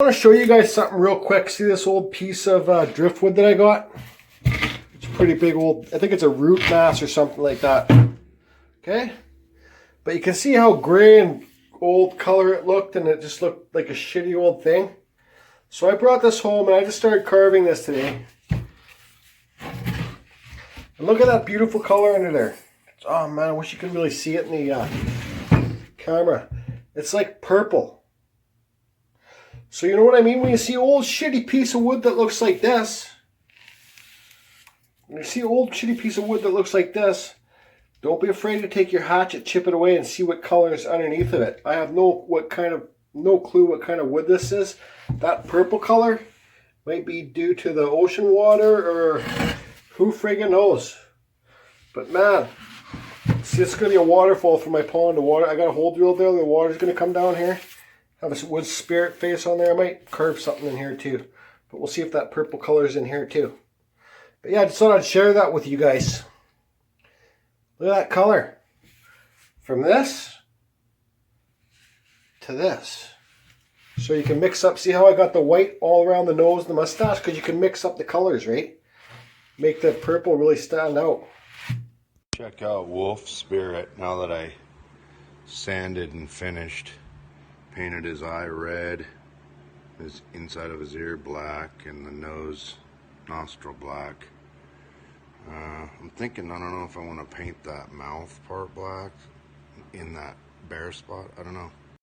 I want to show you guys something real quick. See this old piece of driftwood that I got? It's a pretty big old, I think it's a root mass or something like that. Okay? But you can see how gray and old color it looked, and it just looked like a shitty old thing. So I brought this home and I just started carving this today. And look at that beautiful color under there. Oh man, I wish you could really see it in the camera. It's like purple. So you know what I mean? When you see an old shitty piece of wood that looks like this, when you see an old shitty piece of wood that looks like this, don't be afraid to take your hatchet, chip it away, and see what color is underneath of it. I have no clue what kind of wood this is. That purple color might be due to the ocean water, or who friggin' knows. But man, see, it's gonna be a waterfall for my pond. The water, I got a hole drilled there. The water's gonna come down here. Have a wood spirit face on there. I might carve something in here too. But we'll see if that purple color is in here too. But yeah, I just thought I'd share that with you guys. Look at that color. From this to this. So you can mix up, see how I got the white all around the nose and the mustache? Because you can mix up the colors, right? Make the purple really stand out. Check out Wolf Spirit now that I sanded and finished. Painted his eye red, his inside of his ear black, and the nose, nostril black. I'm thinking, I don't know if I want to paint that mouth part black in that bare spot. I don't know.